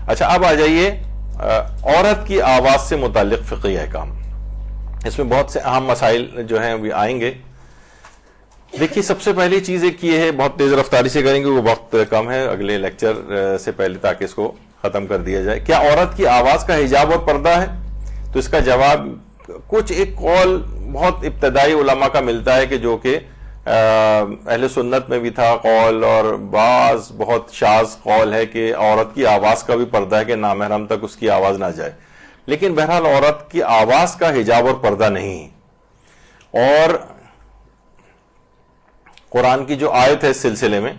اچھا اب آ جائیے عورت کی آواز سے متعلق فقہی احکام. اس میں بہت سے اہم مسائل جو ہیں وہ آئیں گے. دیکھیے سب سے پہلی چیز ایک یہ ہے, بہت تیز رفتاری سے کریں گے, وہ وقت کم ہے اگلے لیکچر سے پہلے تاکہ اس کو ختم کر دیا جائے. کیا عورت کی آواز کا حجاب اور پردہ ہے؟ تو اس کا جواب کچھ ایک قول بہت ابتدائی علماء کا ملتا ہے کہ جو کہ اہل سنت میں بھی تھا قول, اور بعض بہت شاذ قول ہے کہ عورت کی آواز کا بھی پردہ ہے کہ نامحرم تک اس کی آواز نہ جائے. لیکن بہرحال عورت کی آواز کا حجاب اور پردہ نہیں ہے. اور قرآن کی جو آیت ہے اس سلسلے میں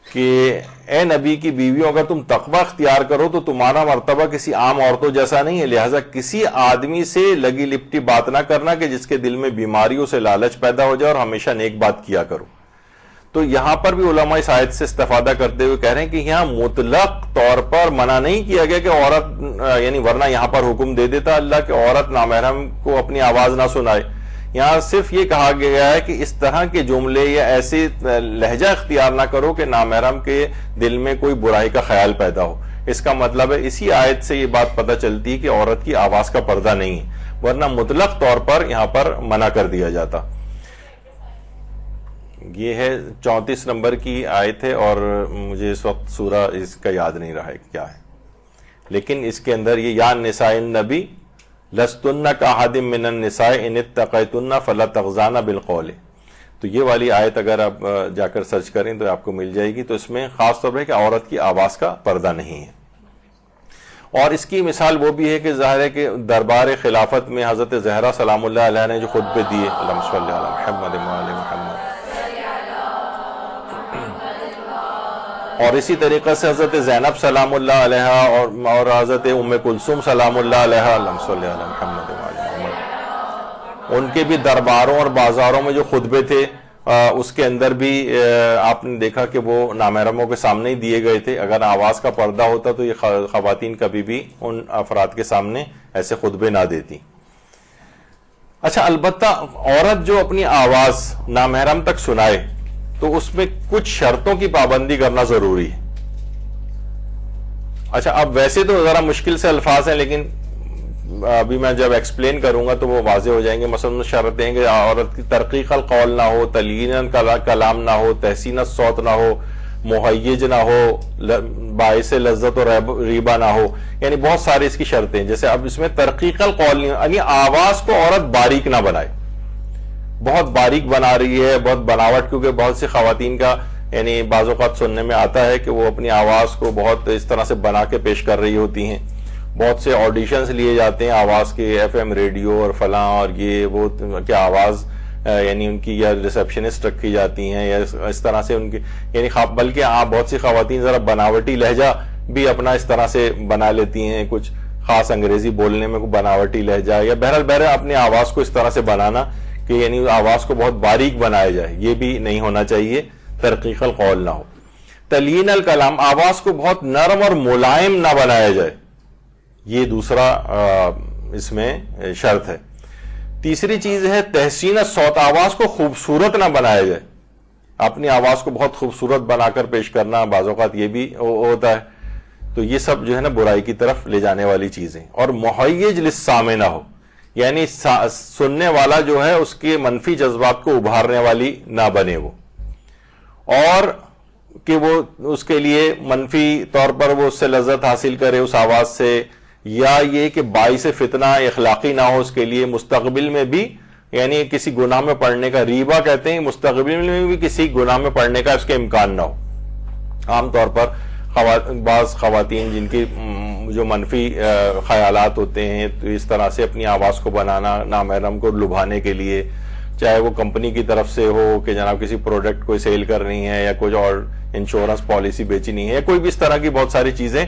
کہ اے نبی کی بیویوں اگر تم تقوی اختیار کرو تو تمہارا مرتبہ کسی عام عورتوں جیسا نہیں ہے, لہٰذا کسی آدمی سے لگی لپٹی بات نہ کرنا کہ جس کے دل میں بیماریوں سے لالچ پیدا ہو جائے, اور ہمیشہ نیک بات کیا کرو. تو یہاں پر بھی علماء اس آیت سے استفادہ کرتے ہوئے کہہ رہے ہیں کہ یہاں مطلق طور پر منع نہیں کیا گیا کہ عورت, یعنی ورنہ یہاں پر حکم دے دیتا اللہ کہ عورت نامحرم کو اپنی آواز نہ سنائے. یہاں صرف یہ کہا گیا ہے کہ اس طرح کے جملے یا ایسے لہجہ اختیار نہ کرو کہ نامحرم کے دل میں کوئی برائی کا خیال پیدا ہو. اس کا مطلب ہے اسی آیت سے یہ بات پتہ چلتی ہے کہ عورت کی آواز کا پردہ نہیں ہے, ورنہ مطلق طور پر یہاں پر منع کر دیا جاتا. یہ ہے 34 نمبر کی آیت ہے, اور مجھے اس وقت سورہ اس کا یاد نہیں رہا ہے کیا ہے, لیکن اس کے اندر یہ یا نساء النبی لستن کاحد من النساء ان اتقیتن فلا تغضان بالقول. تو یہ والی آیت اگر آپ جا کر سرچ کریں تو آپ کو مل جائے گی. تو اس میں خاص طور پر کہ عورت کی آواز کا پردہ نہیں ہے. اور اس کی مثال وہ بھی ہے کہ ظاہر ہے کہ دربار خلافت میں حضرت زہرا سلام اللہ علیہ نے جو خطبے دیے, اللہم صلی علی محمد وعلی محمد, اور اسی طریقے سے حضرت زینب سلام اللہ علیہ اور حضرت ام کلثوم سلام اللہ علیہ, اللہم صلی علی محمد وعلی محمد, ان کے بھی درباروں اور بازاروں میں جو خطبے تھے اس کے اندر بھی آپ نے دیکھا کہ وہ نامحرموں کے سامنے ہی دیے گئے تھے. اگر آواز کا پردہ ہوتا تو یہ خواتین کبھی بھی ان افراد کے سامنے ایسے خطبے نہ دیتی. اچھا البتہ عورت جو اپنی آواز نامحرم تک سنائے تو اس میں کچھ شرطوں کی پابندی کرنا ضروری ہے. اچھا اب ویسے تو ذرا مشکل سے الفاظ ہیں, لیکن ابھی میں جب ایکسپلین کروں گا تو وہ واضح ہو جائیں گے. مثلا شرطیں کہ عورت کی ترقیق القول نہ ہو, تلین کلام نہ ہو, تحسین الصوت نہ ہو, مہیج نہ ہو, باعث لذت و ریبہ نہ ہو, یعنی بہت ساری اس کی شرطیں. جیسے اب اس میں ترقیق القول یعنی آواز کو عورت باریک نہ بنائے, بہت باریک بنا رہی ہے, بہت بناوٹ, کیونکہ بہت سی خواتین کا یعنی بعض اوقات سننے میں آتا ہے کہ وہ اپنی آواز کو بہت اس طرح سے بنا کے پیش کر رہی ہوتی ہیں. بہت سے آڈیشنز لیے جاتے ہیں آواز کے, ایف ایم ریڈیو اور فلاں اور یہ وہ, کیا آواز یعنی ان کی یا ریسپشنسٹ رکھی جاتی ہیں یا اس طرح سے ان کی, یعنی بلکہ بہت سی خواتین ذرا بناوٹی لہجہ بھی اپنا اس طرح سے بنا لیتی ہیں, کچھ خاص انگریزی بولنے میں کوئی بناوٹی لہجہ, یا بہرحال اپنی آواز کو اس طرح سے بنانا کہ یعنی آواز کو بہت باریک بنایا جائے, یہ بھی نہیں ہونا چاہیے, ترقیق القول نہ ہو. تلین الکلام, آواز کو بہت نرم اور ملائم نہ بنایا جائے, یہ دوسرا اس میں شرط ہے. تیسری چیز ہے تحسین الصوت, آواز کو خوبصورت نہ بنایا جائے. اپنی آواز کو بہت خوبصورت بنا کر پیش کرنا بعض اوقات یہ بھی ہوتا ہے, تو یہ سب جو ہے نا برائی کی طرف لے جانے والی چیزیں. اور مہیج للسامع نہ ہو, یعنی سننے والا جو ہے اس کے منفی جذبات کو ابھارنے والی نہ بنے وہ, اور کہ وہ اس کے لیے منفی طور پر وہ اس سے لذت حاصل کرے اس آواز سے, یا یہ کہ باعث فتنہ اخلاقی نہ ہو اس کے لیے مستقبل میں بھی, یعنی کسی گناہ میں پڑنے کا, ریبہ کہتے ہیں, مستقبل میں بھی کسی گناہ میں پڑنے کا اس کے امکان نہ ہو. عام طور پر بعض خواتین جن کی جو منفی خیالات ہوتے ہیں تو اس طرح سے اپنی آواز کو بنانا نامحرم کو لبھانے کے لیے, چاہے وہ کمپنی کی طرف سے ہو کہ جناب کسی پروڈکٹ کو سیل کرنی ہے یا کچھ اور انشورنس پالیسی بیچنی ہے یا کوئی بھی اس طرح کی بہت ساری چیزیں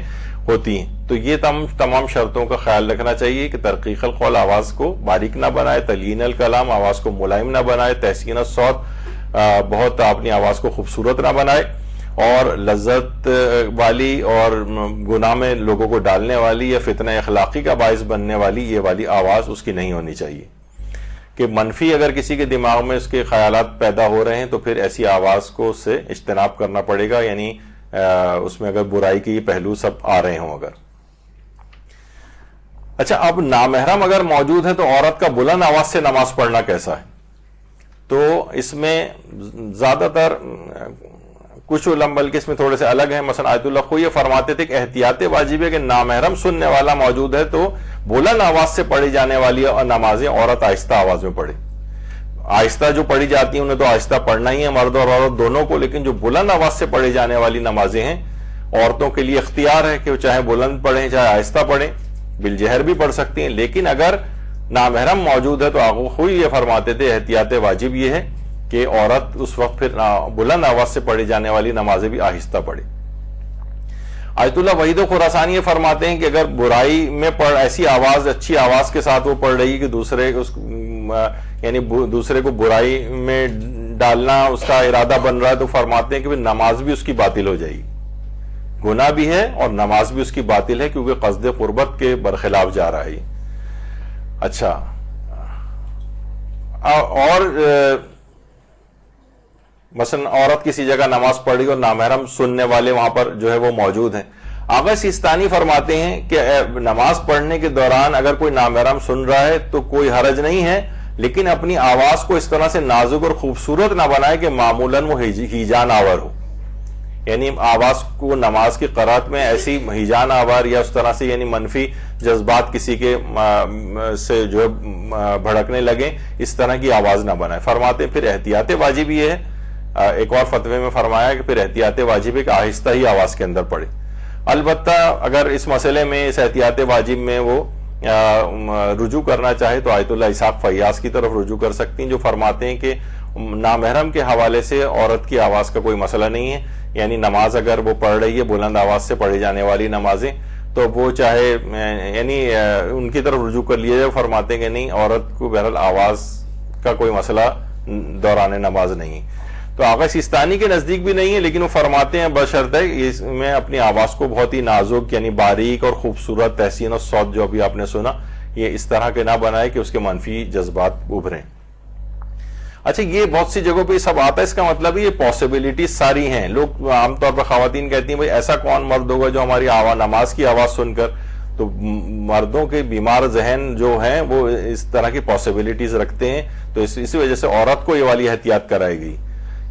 ہوتی ہیں, تو یہ تمام شرطوں کا خیال رکھنا چاہیے کہ ترقیق القول, آواز کو باریک نہ بنائے, تلین الکلام, آواز کو ملائم نہ بنائے, تحسین الصوت, بہت اپنی آواز کو خوبصورت نہ بنائے, اور لذت والی اور گناہ میں لوگوں کو ڈالنے والی یا فتنہ اخلاقی کا باعث بننے والی یہ والی آواز اس کی نہیں ہونی چاہیے. کہ منفی اگر کسی کے دماغ میں اس کے خیالات پیدا ہو رہے ہیں تو پھر ایسی آواز کو اس سے اجتناب کرنا پڑے گا, یعنی اس میں اگر برائی کے یہ پہلو سب آ رہے ہوں اگر. اچھا، اب نامحرم اگر موجود ہے تو عورت کا بلند آواز سے نماز پڑھنا کیسا ہے؟ تو اس میں زیادہ تر کچھ علماء بلکہ اس میں تھوڑے سے الگ ہیں. مثلا آیت اللہ خو یہ فرماتے تھے کہ احتیاط واجب ہے کہ نامحرم سننے والا موجود ہے تو بلند آواز سے پڑھی جانے والی نمازیں عورت آہستہ آواز میں پڑھے. آہستہ جو پڑھی جاتی ہیں انہیں تو آہستہ پڑھنا ہی ہے مرد اور عورت دونوں کو، لیکن جو بلند آواز سے پڑھی جانے والی نمازیں ہیں عورتوں کے لیے اختیار ہے کہ وہ چاہے بلند پڑھیں چاہے آہستہ پڑھیں، بالجہر بھی پڑھ سکتی ہیں. لیکن اگر نامحرم موجود ہے تو آگو خوئی یہ فرماتے تھے احتیاط واجب یہ ہے کہ عورت اس وقت پھر بلند آواز سے پڑھی جانے والی نمازیں بھی آہستہ پڑھے. آیت اللہ وحید خراسانی یہ فرماتے ہیں کہ اگر برائی میں ایسی آواز اچھی آواز کے ساتھ وہ پڑھ رہی کہ دوسرے کو برائی میں ڈالنا اس کا ارادہ بن رہا ہے تو فرماتے ہیں کہ نماز بھی اس کی باطل ہو جائے گی. گناہ بھی ہے اور نماز بھی اس کی باطل ہے کیونکہ قصد قربت کے برخلاف جا رہا ہے. اچھا، اور مثلا عورت کسی جگہ نماز پڑھی اور نامحرم سننے والے وہاں پر جو ہے وہ موجود ہیں. آغا سیستانی فرماتے ہیں کہ نماز پڑھنے کے دوران اگر کوئی نامحرم سن رہا ہے تو کوئی حرج نہیں ہے، لیکن اپنی آواز کو اس طرح سے نازک اور خوبصورت نہ بنائے کہ معمولاً وہ ہیجان آور ہو. یعنی آواز کو نماز کی قرات میں ایسی ہیجان آور یا اس طرح سے یعنی منفی جذبات کسی کے سے جو بھڑکنے لگیں اس طرح کی آواز نہ بنائے. فرماتے پھر احتیاط واجب یہ ہے. ایک اور فتوے میں فرمایا کہ پھر احتیاط واجب ہے کہ آہستہ ہی آواز کے اندر پڑے. البتہ اگر اس مسئلے میں اس احتیاط واجب میں وہ رجوع کرنا چاہے تو آیت اللہ اسحاق فیاض کی طرف رجوع کر سکتی ہیں جو فرماتے ہیں کہ نامحرم کے حوالے سے عورت کی آواز کا کوئی مسئلہ نہیں ہے. یعنی نماز اگر وہ پڑھ رہی ہے بلند آواز سے پڑھی جانے والی نمازیں تو وہ چاہے یعنی ان کی طرف رجوع کر لیا جائے. فرماتے ہیں کہ نہیں، عورت کو بہرحال آواز کا کوئی مسئلہ دوران نماز نہیں. تو آغا سیستانی کے نزدیک بھی نہیں ہے، لیکن وہ فرماتے ہیں بشرطے اس میں اپنی آواز کو بہت ہی نازک یعنی باریک اور خوبصورت تحسین الصوت جو ابھی آپ نے سنا یہ اس طرح کے نہ بنائے کہ اس کے منفی جذبات ابھریں. اچھا، یہ بہت سی جگہوں پہ یہ سب آتا ہے، اس کا مطلب یہ پاسبلٹیز ساری ہیں. لوگ عام طور پر خواتین کہتی ہیں بھائی ایسا کون مرد ہوگا جو ہماری نماز کی آواز سن کر، تو مردوں کے بیمار ذہن جو ہیں وہ اس طرح کی پاسبلٹیز رکھتے ہیں. تو اسی وجہ سے عورت کو یہ والی احتیاط کرائی گئی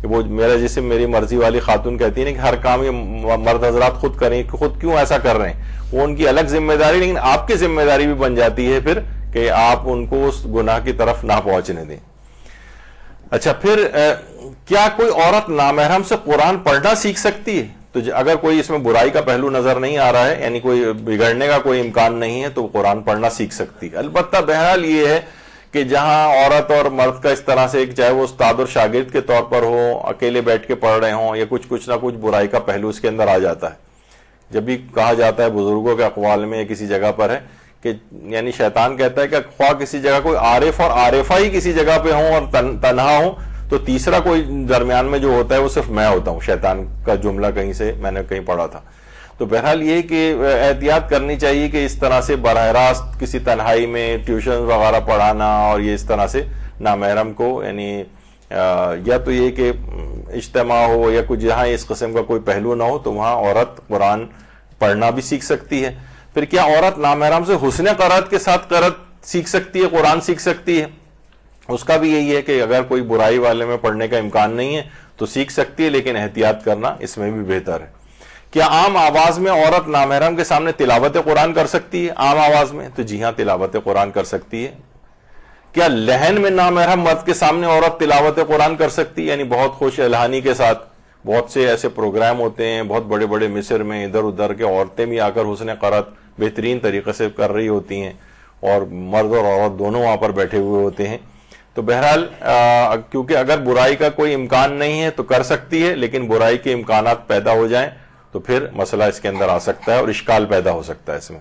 کہ وہ میرا جسم میری مرضی والی خاتون کہتی ہیں کہ ہر کام یہ مرد حضرات خود کریں. خود کیوں ایسا کر رہے ہیں؟ وہ ان کی الگ ذمہ داری، لیکن آپ کی ذمہ داری بھی بن جاتی ہے پھر کہ آپ ان کو اس گناہ کی طرف نہ پہنچنے دیں. اچھا، پھر کیا کوئی عورت نامحرم سے قرآن پڑھنا سیکھ سکتی ہے؟ تو اگر کوئی اس میں برائی کا پہلو نظر نہیں آ رہا ہے یعنی کوئی بگڑنے کا کوئی امکان نہیں ہے تو وہ قرآن پڑھنا سیکھ سکتی ہے. البتہ بہرحال یہ ہے کہ جہاں عورت اور مرد کا اس طرح سے چاہے وہ استاد اور شاگرد کے طور پر ہو، اکیلے بیٹھ کے پڑھ رہے ہوں یا کچھ نہ کچھ برائی کا پہلو اس کے اندر آ جاتا ہے. جب بھی کہا جاتا ہے بزرگوں کے اقوال میں کسی جگہ پر ہے کہ یعنی شیطان کہتا ہے کہ خواہ کسی جگہ کوئی عارف اور عارفہ ہی کسی جگہ پہ ہوں اور تنہا ہوں تو تیسرا کوئی درمیان میں جو ہوتا ہے وہ صرف میں ہوتا ہوں. شیطان کا جملہ کہیں سے میں نے کہیں پڑھا تھا. تو بہرحال یہ کہ احتیاط کرنی چاہیے کہ اس طرح سے براہ راست کسی تنہائی میں ٹیوشن وغیرہ پڑھانا اور یہ اس طرح سے نامحرم کو یعنی یا تو یہ کہ اجتماع ہو یا کچھ جہاں اس قسم کا کوئی پہلو نہ ہو تو وہاں عورت قرآن پڑھنا بھی سیکھ سکتی ہے. پھر کیا عورت نامحرم سے حسن قرات کے ساتھ قرات سیکھ سکتی ہے، قرآن سیکھ سکتی ہے؟ اس کا بھی یہی ہے کہ اگر کوئی برائی والے میں پڑھنے کا امکان نہیں ہے تو سیکھ سکتی ہے، لیکن احتیاط کرنا اس میں بھی بہتر ہے. کیا عام آواز میں عورت نامحرم کے سامنے تلاوت قرآن کر سکتی ہے؟ عام آواز میں تو جی ہاں، تلاوت قرآن کر سکتی ہے. کیا لہن میں نامحرم مرد کے سامنے عورت تلاوت قرآن کر سکتی ہے؟ یعنی بہت خوش الہانی کے ساتھ بہت سے ایسے پروگرام ہوتے ہیں بہت بڑے بڑے مصر میں، ادھر ادھر کے عورتیں بھی آ کر حسن قرات بہترین طریقے سے کر رہی ہوتی ہیں اور مرد اور عورت دونوں وہاں پر بیٹھے ہوئے ہوتے ہیں. تو بہرحال کیونکہ اگر برائی کا کوئی امکان نہیں ہے تو کر سکتی ہے، لیکن برائی کے امکانات پیدا ہو جائیں تو پھر مسئلہ اس کے اندر آ سکتا ہے اور اشکال پیدا ہو سکتا ہے اس میں.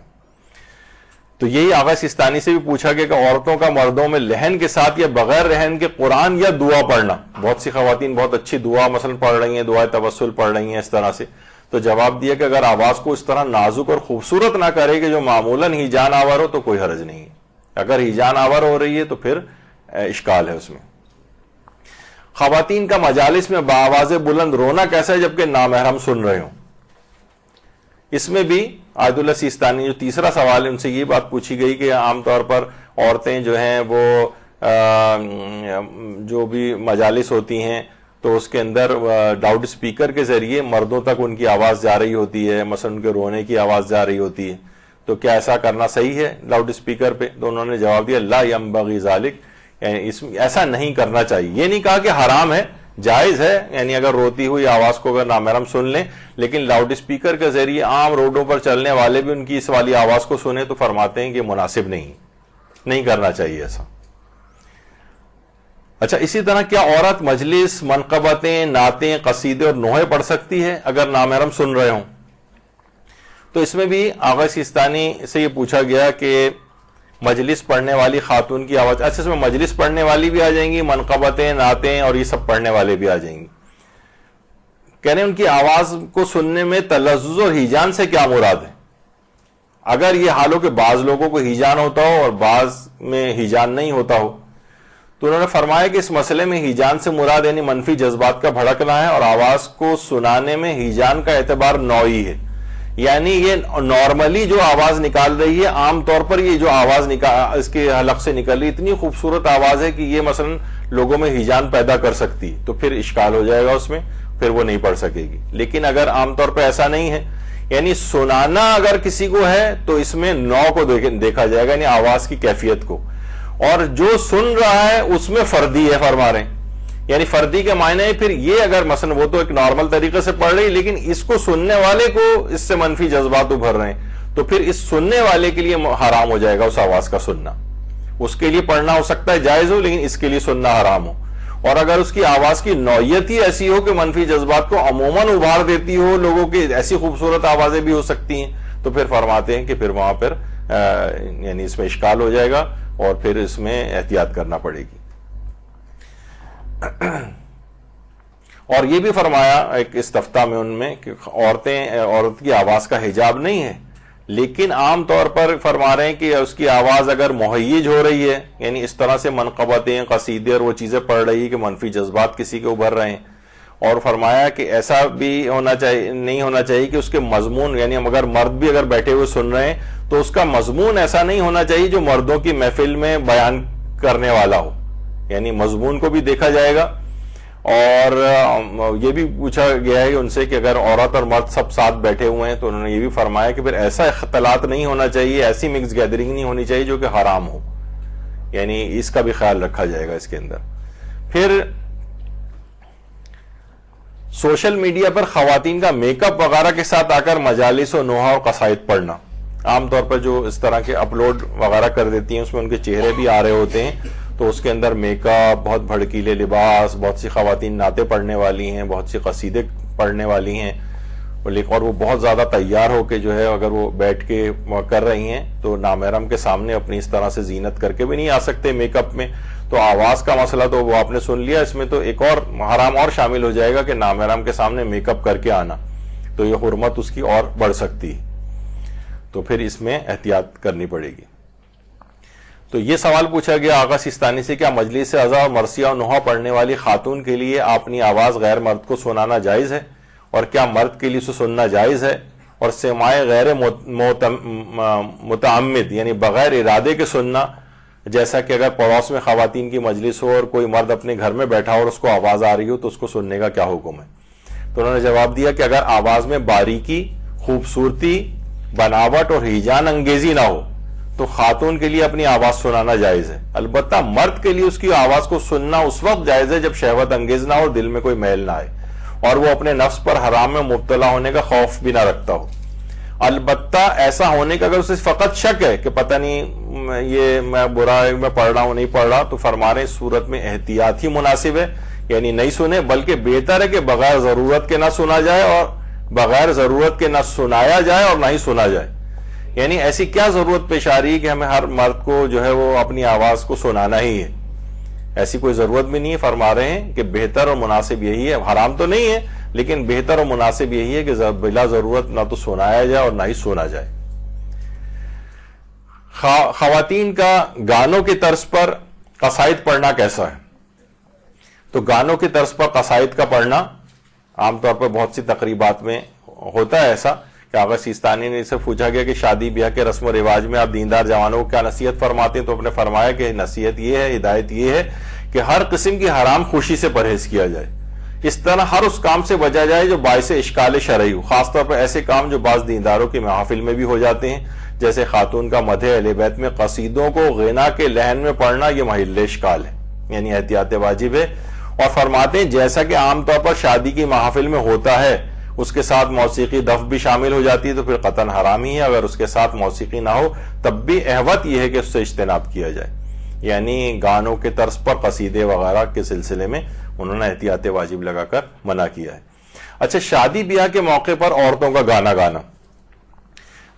تو یہی آغا سیستانی سے بھی پوچھا گیا کہ عورتوں کا مردوں میں لہن کے ساتھ یا بغیر لہن کے قرآن یا دعا پڑھنا. بہت سی خواتین بہت اچھی دعا مثلا پڑھ رہی ہیں، دعائے توسل پڑھ رہی ہیں اس طرح سے. تو جواب دیا کہ اگر آواز کو اس طرح نازک اور خوبصورت نہ کرے کہ جو معمولاً ہی جان آور ہو تو کوئی حرج نہیں ہے. اگر ہی جان آور ہو رہی ہے تو پھر اشکال ہے اس میں. خواتین کا مجالس میں بآواز بلند رونا کیسا ہے جبکہ نامحرم سن رہے ہوں؟ اس میں بھی آیت اللہ سیستانی جو تیسرا سوال ہے ان سے یہ بات پوچھی گئی کہ عام طور پر عورتیں جو ہیں وہ جو بھی مجالس ہوتی ہیں تو اس کے اندر لاؤڈ اسپیکر کے ذریعے مردوں تک ان کی آواز جا رہی ہوتی ہے، مثلا ان کے رونے کی آواز جا رہی ہوتی ہے، تو کیا ایسا کرنا صحیح ہے لاؤڈ اسپیکر پہ؟ تو انہوں نے جواب دیا لا ینبغی ذالک، یعنی ایسا نہیں کرنا چاہیے. یہ نہیں کہا کہ حرام ہے، جائز ہے، یعنی اگر روتی ہوئی آواز کو اگر نامحرم سن لیں، لیکن لاؤڈ اسپیکر کے ذریعے عام روڈوں پر چلنے والے بھی ان کی اس والی آواز کو سنیں تو فرماتے ہیں کہ مناسب نہیں کرنا چاہیے ایسا. اچھا، اسی طرح کیا عورت مجلس، منقبتیں، نعتیں، قصیدے اور نوحے پڑھ سکتی ہے اگر نامحرم سن رہے ہوں؟ تو اس میں بھی آغا سیستانی سے یہ پوچھا گیا کہ مجلس پڑھنے والی خاتون کی آواز، اچھا اس میں مجلس پڑھنے والی بھی آ جائیں گی، منقبتیں، نعتیں اور یہ سب پڑھنے والے بھی آ جائیں گی. کہہ رہے ہیں ان کی آواز کو سننے میں تلذذ اور ہیجان سے کیا مراد ہے؟ اگر یہ حال ہو کہ بعض لوگوں کو ہیجان ہوتا ہو اور بعض میں ہیجان نہیں ہوتا ہو، تو انہوں نے فرمایا کہ اس مسئلے میں ہیجان سے مراد یعنی منفی جذبات کا بھڑکنا ہے، اور آواز کو سنانے میں ہیجان کا اعتبار نوعی ہے، یعنی یہ نارملی جو آواز نکال رہی ہے، عام طور پر یہ جو آواز اس کے حلق سے نکل رہی اتنی خوبصورت آواز ہے کہ یہ مثلا لوگوں میں ہیجان پیدا کر سکتی ہے، تو پھر اشکال ہو جائے گا اس میں، پھر وہ نہیں پڑھ سکے گی. لیکن اگر عام طور پہ ایسا نہیں ہے، یعنی سنانا اگر کسی کو ہے تو اس میں نو کو دیکھا جائے گا، یعنی آواز کی کیفیت کو، اور جو سن رہا ہے اس میں فردی ہے فرما رہے ہیں. یعنی فردی کے معنی ہے پھر یہ اگر مثلا وہ تو ایک نارمل طریقے سے پڑھ رہی لیکن اس کو سننے والے کو اس سے منفی جذبات ابھر رہے ہیں، تو پھر اس سننے والے کے لیے حرام ہو جائے گا اس آواز کا سننا. اس کے لیے پڑھنا ہو سکتا ہے جائز ہو، لیکن اس کے لیے سننا حرام ہو. اور اگر اس کی آواز کی نوعیت ہی ایسی ہو کہ منفی جذبات کو عموماً ابھار دیتی ہو، لوگوں کی ایسی خوبصورت آوازیں بھی ہو سکتی ہیں، تو پھر فرماتے ہیں کہ پھر وہاں پر یعنی اس میں اشکال ہو جائے گا اور پھر اس میں احتیاط کرنا پڑے گی. اور یہ بھی فرمایا ایک استفتاء میں ان میں کہ عورت کی آواز کا حجاب نہیں ہے، لیکن عام طور پر فرما رہے ہیں کہ اس کی آواز اگر مہیج ہو رہی ہے، یعنی اس طرح سے منقبتیں، قصیدے اور وہ چیزیں پڑھ رہی ہے کہ منفی جذبات کسی کے ابھر رہے ہیں. اور فرمایا کہ ایسا بھی نہیں ہونا چاہیے کہ اس کے مضمون، یعنی اگر مرد بھی اگر بیٹھے ہوئے سن رہے ہیں تو اس کا مضمون ایسا نہیں ہونا چاہیے جو مردوں کی محفل میں بیان کرنے والا ہو، یعنی مضمون کو بھی دیکھا جائے گا. اور یہ بھی پوچھا گیا ہے ان سے کہ اگر عورت اور مرد سب ساتھ بیٹھے ہوئے ہیں تو انہوں نے یہ بھی فرمایا کہ پھر ایسا اختلاط نہیں ہونا چاہیے، ایسی مکس گیدرنگ نہیں ہونی چاہیے جو کہ حرام ہو، یعنی اس کا بھی خیال رکھا جائے گا اس کے اندر. پھر سوشل میڈیا پر خواتین کا میک اپ وغیرہ کے ساتھ آ کر مجالس و نوحہ اور قصائد پڑھنا، عام طور پر جو اس طرح کے اپلوڈ وغیرہ کر دیتی ہیں اس میں ان کے چہرے بھی آ رہے ہوتے ہیں، تو اس کے اندر میک اپ، بہت بھڑکیلے لباس، بہت سی خواتین نعتیں پڑھنے والی ہیں، بہت سی قصیدے پڑھنے والی ہیں، اور وہ بہت زیادہ تیار ہو کے جو ہے اگر وہ بیٹھ کے کر رہی ہیں تو نامحرم کے سامنے اپنی اس طرح سے زینت کر کے بھی نہیں آ سکتے میک اپ میں. تو آواز کا مسئلہ تو وہ آپ نے سن لیا، اس میں تو ایک اور حرام اور شامل ہو جائے گا کہ نامحرم کے سامنے میک اپ کر کے آنا، تو یہ حرمت اس کی اور بڑھ سکتی ہے، تو پھر اس میں احتیاط کرنی پڑے گی. تو یہ سوال پوچھا گیا آغا سیستانی سے، کیا مجلس اعضاء اور مرثیہ اور نوحہ پڑھنے والی خاتون کے لیے اپنی آواز غیر مرد کو سنانا جائز ہے، اور کیا مرد کے لیے اسے سننا جائز ہے؟ اور سماع غیر متعمد یعنی بغیر ارادے کے سننا، جیسا کہ اگر پڑوس میں خواتین کی مجلس ہو اور کوئی مرد اپنے گھر میں بیٹھا ہو اور اس کو آواز آ رہی ہو تو اس کو سننے کا کیا حکم ہے؟ تو انہوں نے جواب دیا کہ اگر آواز میں باریکی، خوبصورتی، بناوٹ اور ہیجان انگیزی نہ ہو تو خاتون کے لیے اپنی آواز سنانا جائز ہے. البتہ مرد کے لیے اس کی آواز کو سننا اس وقت جائز ہے جب شہوت انگیز نہ ہو، دل میں کوئی میل نہ آئے اور وہ اپنے نفس پر حرام میں مبتلا ہونے کا خوف بھی نہ رکھتا ہو. البتہ ایسا ہونے کا اگر اسے فقط شک ہے کہ پتہ نہیں یہ میں برا میں پڑھ رہا ہوں نہیں پڑھ رہا، تو فرما رہے صورت میں احتیاط ہی مناسب ہے، یعنی نہیں سنے، بلکہ بہتر ہے کہ بغیر ضرورت کے نہ سنا جائے اور بغیر ضرورت کے نہ سنایا جائے اور نہ ہی سنا جائے. یعنی ایسی کیا ضرورت پیش آ رہی ہے کہ ہمیں ہر مرد کو جو ہے وہ اپنی آواز کو سنانا ہی ہے؟ ایسی کوئی ضرورت بھی نہیں ہے. فرما رہے ہیں کہ بہتر اور مناسب یہی ہے، حرام تو نہیں ہے لیکن بہتر اور مناسب یہی ہے کہ بلا ضرورت نہ تو سنایا جائے اور نہ ہی سنا جائے. خواتین کا گانوں کی طرز پر قصائد پڑھنا کیسا ہے؟ تو گانوں کی طرز پر قصائد کا پڑھنا عام طور پر بہت سی تقریبات میں ہوتا ہے ایسا کہ آغا سیستانی نے اسے پوچھا گیا کہ شادی بیاہ کے رسم و رواج میں آپ دیندار جوانوں کو کیا نصیحت فرماتے ہیں، تو آپ نے فرمایا کہ نصیحت یہ ہے، ہدایت یہ ہے کہ ہر قسم کی حرام خوشی سے پرہیز کیا جائے، اس طرح ہر اس کام سے بچا جائے جو باعث اشکال شرعی ہو، خاص طور پر ایسے کام جو بعض دینداروں کی محافل میں بھی ہو جاتے ہیں، جیسے خاتون کا مدح اہل بیت میں قصیدوں کو غنا کے لحن میں پڑھنا، یہ محل اشکال ہے، یعنی احتیاط واجب ہے۔ اور فرماتے ہیں جیسا کہ عام طور پر شادی کی محافل میں ہوتا ہے، اس کے ساتھ موسیقی دف بھی شامل ہو جاتی ہے تو پھر قطعاً حرام ہی ہے، اگر اس کے ساتھ موسیقی نہ ہو تب بھی احوط یہ ہے کہ اس سے اجتناب کیا جائے، یعنی گانوں کے طرز پر قصیدے وغیرہ کے سلسلے میں انہوں نے احتیاط واجب لگا کر منع کیا ہے۔ اچھا، شادی بیاہ کے موقع پر عورتوں کا گانا گانا،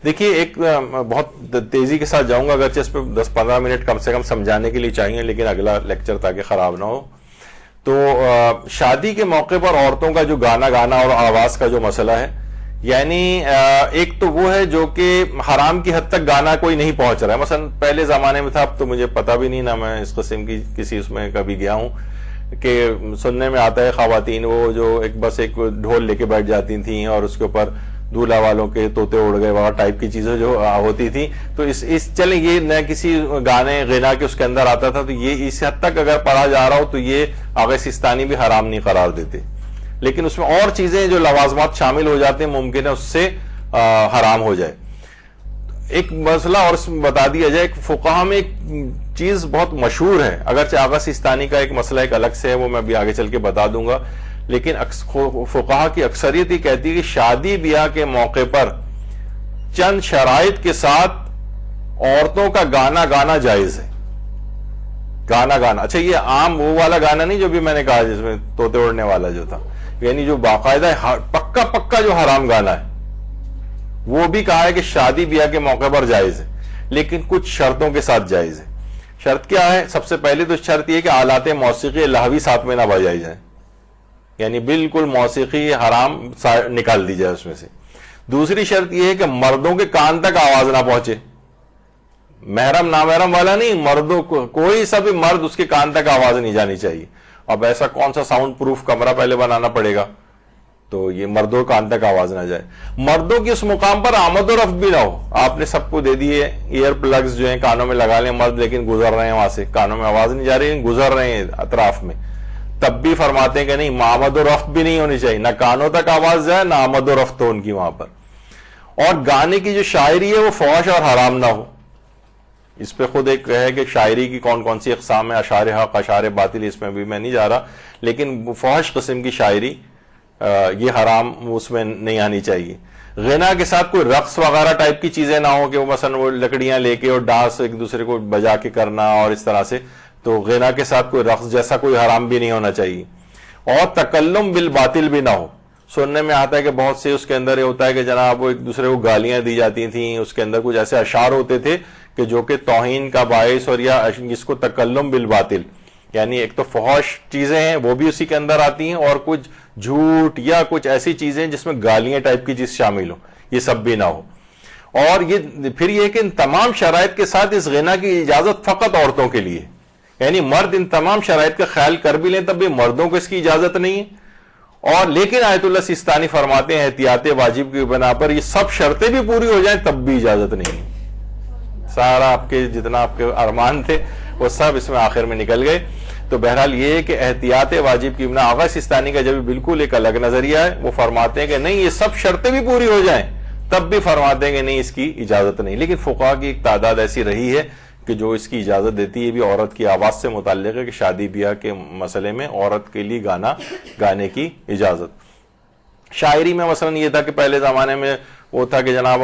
دیکھیے ایک بہت تیزی کے ساتھ جاؤں گا، اگرچہ اس پہ 10-15 منٹ کم سے کم سمجھانے کے لیے چاہیے، لیکن اگلا لیکچر تاکہ خراب نہ ہو۔ تو شادی کے موقع پر عورتوں کا جو گانا گانا اور آواز کا جو مسئلہ ہے، یعنی ایک تو وہ ہے جو کہ حرام کی حد تک گانا کوئی نہیں پہنچ رہا ہے، مثلا پہلے زمانے میں تھا، اب تو مجھے پتہ بھی نہیں، نہ میں اس قسم کی کسی اس میں کبھی گیا ہوں، کہ سننے میں آتا ہے خواتین وہ جو بس ایک ڈھول لے کے بیٹھ جاتی تھیں اور اس کے اوپر دولہا والوں کے طوطے اڑ گئے وغیرہ ٹائپ کی چیزیں جو ہوتی تھی، تو اس چلیں یہ نہ کسی گانے غنا کے اس کے اندر آتا تھا، تو یہ اس حد تک اگر پڑھا جا رہا ہو تو یہ آغا سیستانی بھی حرام نہیں قرار دیتے، لیکن اس میں اور چیزیں جو لوازمات شامل ہو جاتے ہیں ممکن ہے اس سے حرام ہو جائے۔ ایک مسئلہ اور بتا دیا جائے، فقہا میں ایک چیز بہت مشہور ہے، اگرچہ آغا سیستانی کا ایک مسئلہ ایک الگ سے ہے، وہ میں بھی آگے چل کے بتا دوں گا، لیکن فقہا کی اکثریت یہ کہتی ہے کہ شادی بیاہ کے موقع پر چند شرائط کے ساتھ عورتوں کا گانا گانا جائز ہے۔ گانا گانا، اچھا یہ عام وہ والا گانا نہیں جو بھی میں نے کہا جس میں طوطے اڑنے والا جو تھا، یعنی جو باقاعدہ پکا جو حرام گانا ہے، وہ بھی کہا ہے کہ شادی بیاہ کے موقع پر جائز ہے، لیکن کچھ شرطوں کے ساتھ جائز ہے۔ شرط کیا ہے؟ سب سے پہلے تو شرط یہ کہ آلات موسیقی لہوی ساتھ میں نہ بجائی جائیں، یعنی بالکل موسیقی حرام نکال دی جائے اس میں سے۔ دوسری شرط یہ ہے کہ مردوں کے کان تک آواز نہ پہنچے، محرم نامحرم والا نہیں، مردوں کو کوئی سا بھی مرد اس کے کان تک آواز نہیں جانی چاہیے۔ اب ایسا کون سا ساؤنڈ پروف کمرہ پہلے بنانا پڑے گا تو یہ مردوں کان تک آواز نہ جائے۔ مردوں کی اس مقام پر آمد و رفت بھی نہ ہو، آپ نے سب کو دے دیے ایئر پلگز جو ہیں کانوں میں لگا لیں مرد، لیکن گزر رہے ہیں وہاں سے، کانوں میں آواز نہیں جا رہی، گزر رہے ہیں اطراف میں، تب بھی فرماتے ہیں کہ نہیں، آمد و رفت بھی نہیں ہونی چاہیے، نہ کانوں تک آواز جائے نہ آمد و رفت ہو ان کی وہاں پر۔ اور گانے کی جو شاعری ہے وہ فحش اور حرام نہ ہو، اس پہ خود ایک ہے کہ شاعری کی کون کون سی اقسام ہے، اشعار حق اشعار باطل، اس میں بھی میں نہیں جا رہا، لیکن فحش قسم کی شاعری یہ حرام اس میں نہیں آنی چاہیے۔ غنا کے ساتھ کوئی رقص وغیرہ ٹائپ کی چیزیں نہ ہو کہ وہ مثلا وہ لکڑیاں لے کے اور ڈانس ایک دوسرے کو بجا کے کرنا اور اس طرح سے، تو غنا کے ساتھ کوئی رقص جیسا کوئی حرام بھی نہیں ہونا چاہیے۔ اور تکلم بالباطل بھی نہ ہو، سننے میں آتا ہے کہ بہت سے اس کے اندر یہ ہوتا ہے کہ جناب وہ ایک دوسرے کو گالیاں دی جاتی تھیں، اس کے اندر کچھ ایسے اشعار ہوتے تھے کہ جو کہ توہین کا باعث اور یا جس کو تکلم بالباطل، یعنی ایک تو فحش چیزیں ہیں وہ بھی اسی کے اندر آتی ہیں، اور کچھ جھوٹ یا کچھ ایسی چیزیں جس میں گالیاں ٹائپ کی چیز شامل ہو، یہ سب بھی نہ ہو۔ اور یہ پھر یہ کہ ان تمام شرائط کے ساتھ اس غنا کی اجازت فقط عورتوں کے لیے، یعنی مرد ان تمام شرائط کا خیال کر بھی لیں تب بھی مردوں کو اس کی اجازت نہیں ہے۔ اور لیکن آیت اللہ سیستانی فرماتے ہیں احتیاط واجب کی بنا پر یہ سب شرطیں بھی پوری ہو جائیں تب بھی اجازت نہیں ہے۔ سارا آپ کے جتنا آپ کے ارمان تھے وہ سب اس میں آخر میں نکل گئے۔ تو بہرحال یہ ہے کہ احتیاط واجب کی بنا، آغا سیستانی کا جب بالکل ایک الگ نظریہ ہے، وہ فرماتے ہیں کہ نہیں یہ سب شرطیں بھی پوری ہو جائیں تب بھی فرماتے ہیں کہ نہیں اس کی اجازت نہیں، لیکن فقہا کی ایک تعداد ایسی رہی ہے کہ جو اس کی اجازت دیتی ہے، بھی عورت کی آواز سے متعلق ہے کہ شادی بیاہ کے مسئلے میں عورت کے لیے گانا گانے کی اجازت۔ شاعری میں مثلا یہ تھا کہ پہلے زمانے میں وہ تھا کہ جناب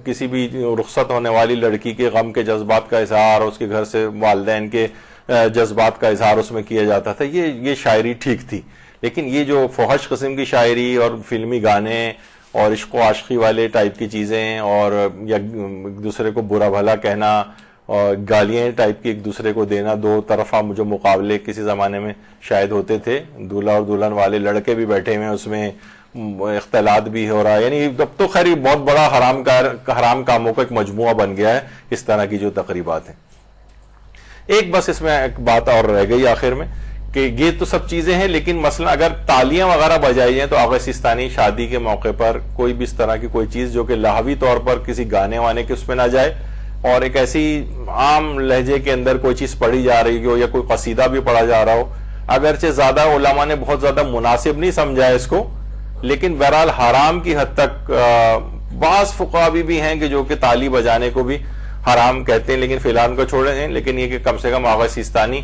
کسی بھی رخصت ہونے والی لڑکی کے غم کے جذبات کا اظہار، اس کے گھر سے والدین کے جذبات کا اظہار اس میں کیا جاتا تھا، یہ شاعری ٹھیک تھی۔ لیکن یہ جو فحش قسم کی شاعری اور فلمی گانے اور عشق و عاشقی والے ٹائپ کی چیزیں اور یا ایک دوسرے کو برا بھلا کہنا اور گالیاں ٹائپ کی ایک دوسرے کو دینا، دو طرفہ جو مقابلے کسی زمانے میں شاید ہوتے تھے، دولہا اور دلہن والے لڑکے بھی بیٹھے ہوئے ہیں، اس میں اختلاط بھی ہو رہا ہے، یعنی اب تو خیر بہت بڑا حرام کاموں کا ایک مجموعہ بن گیا ہے اس طرح کی جو تقریبات ہیں۔ ایک بس اس میں ایک بات اور رہ گئی آخر میں کہ یہ تو سب چیزیں ہیں، لیکن مثلا اگر تالیاں وغیرہ بجائی جائیں تو آغا سیستانی شادی کے موقع پر کوئی بھی اس طرح کی کوئی چیز جو کہ لاہوی طور پر کسی گانے وانے کے اس میں نہ جائے، اور ایک ایسی عام لہجے کے اندر کوئی چیز پڑھی جا رہی ہو یا کوئی قصیدہ بھی پڑھا جا رہا ہو، اگرچہ زیادہ علماء نے بہت زیادہ مناسب نہیں سمجھا ہے اس کو، لیکن بہرحال حرام کی حد تک بعض فقہا بھی ہیں کہ جو کہ تالی بجانے کو بھی حرام کہتے ہیں، لیکن فی الحال کو چھوڑے ہیں، لیکن یہ کہ کم سے کم آغا سیستانی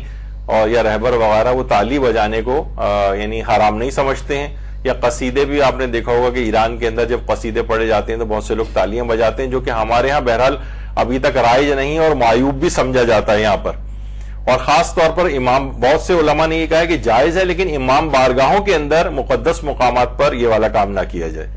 اور یا رہبر وغیرہ وہ تالی بجانے کو یعنی حرام نہیں سمجھتے ہیں۔ یا قصیدے بھی آپ نے دیکھا ہوگا کہ ایران کے اندر جب قصیدے پڑھے جاتے ہیں تو بہت سے لوگ تالیاں بجاتے ہیں، جو کہ ہمارے ہاں بہرحال ابھی تک رائج نہیں اور معیوب بھی سمجھا جاتا ہے یہاں پر، اور خاص طور پر امام، بہت سے علماء نے یہ کہا ہے کہ جائز ہے لیکن امام بارگاہوں کے اندر مقدس مقامات پر یہ والا کام نہ کیا جائے۔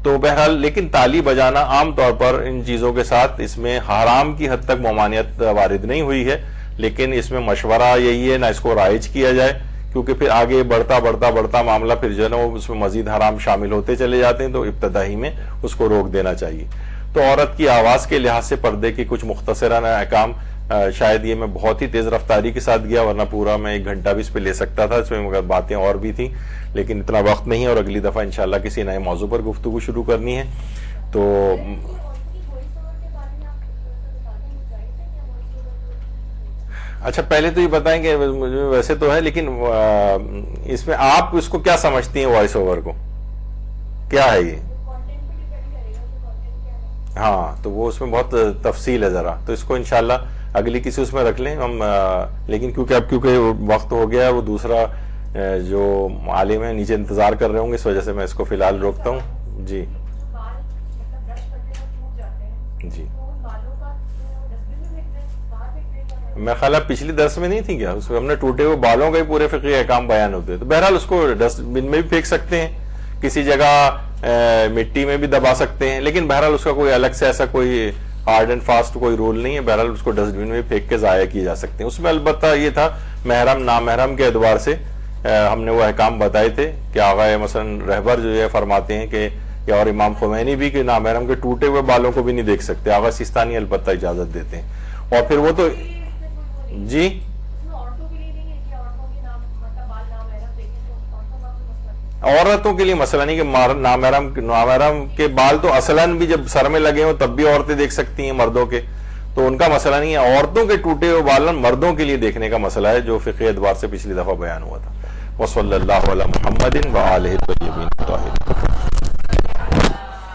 تو بہرحال لیکن تالی بجانا عام طور پر ان چیزوں کے ساتھ اس میں حرام کی حد تک ممانعت وارد نہیں ہوئی ہے، لیکن اس میں مشورہ یہی ہے نہ اس کو رائج کیا جائے، کیونکہ پھر آگے بڑھتا معاملہ پھر جو ہے نا وہ اس میں مزید حرام شامل ہوتے چلے جاتے ہیں، تو ابتدائی میں اس کو روک دینا چاہیے۔ تو عورت کی آواز کے لحاظ سے پردے کی کچھ مختصرانہ احکام، شاید یہ میں بہت ہی تیز رفتاری کے ساتھ گیا، ورنہ پورا میں 1 گھنٹہ بھی اس پہ لے سکتا تھا، اس میں مگر باتیں اور بھی تھیں، لیکن اتنا وقت نہیں ہے، اور اگلی دفعہ انشاءاللہ کسی نئے موضوع پر گفتگو شروع کرنی ہے۔ تو اچھا پہلے تو یہ بتائیں کہ ویسے تو ہے، لیکن اس میں آپ اس کو کیا سمجھتی ہیں وائس اوور کو، کیا ہے یہ؟ ہاں تو وہ اس میں بہت تفصیل ہے ذرا، تو اس کو انشاءاللہ اگلی کسی اس میں رکھ لیں ہم، لیکن کیونکہ وقت ہو گیا ہے، وہ دوسرا جو عالم ہے نیچے انتظار کر رہے ہوں گے، اس وجہ سے میں اس کو فی الحال روکتا ہوں۔ جی جی میں خیال پچھلی درس میں نہیں تھی کیا، اس میں ہم نے ٹوٹے ہوئے بالوں کا ہی پورے فقہی احکام بیان ہوتے، تو بہرحال اس کو ڈسٹ بن میں بھی پھینک سکتے ہیں، کسی جگہ مٹی میں بھی دبا سکتے ہیں، لیکن بہرحال اس کا کوئی الگ سے ایسا کوئی ہارڈ اینڈ فاسٹ کوئی رول نہیں ہے، بہرحال اس کو ڈسٹ بن میں پھینک کے ضائع کیے جا سکتے ہیں۔ اس میں البتہ یہ تھا محرم نامحرم کے اعتبار سے ہم نے وہ احکام بتائے تھے کہ آغا مثلا رہبر جو ہے فرماتے ہیں کہ، یا اور امام خمینی بھی، کہ نامحرم کے ٹوٹے ہوئے بالوں کو بھی نہیں دیکھ سکتے، آغا سیستانی البتہ اجازت دیتے ہیں، اور پھر وہ تو جی عورتوں کے لیے مسئلہ نہیں کہ نامحرم کے بال تو اصلاً بھی جب سر میں لگے ہوں تب بھی عورتیں دیکھ سکتی ہیں مردوں کے، تو ان کا مسئلہ نہیں ہے، عورتوں کے ٹوٹے ہوئے بال مردوں کے لیے دیکھنے کا مسئلہ ہے، جو فقہی اعتبار سے پچھلی دفعہ بیان ہوا تھا۔ وصلی اللہ علی محمد وآلہ الطیبین الطاہرین۔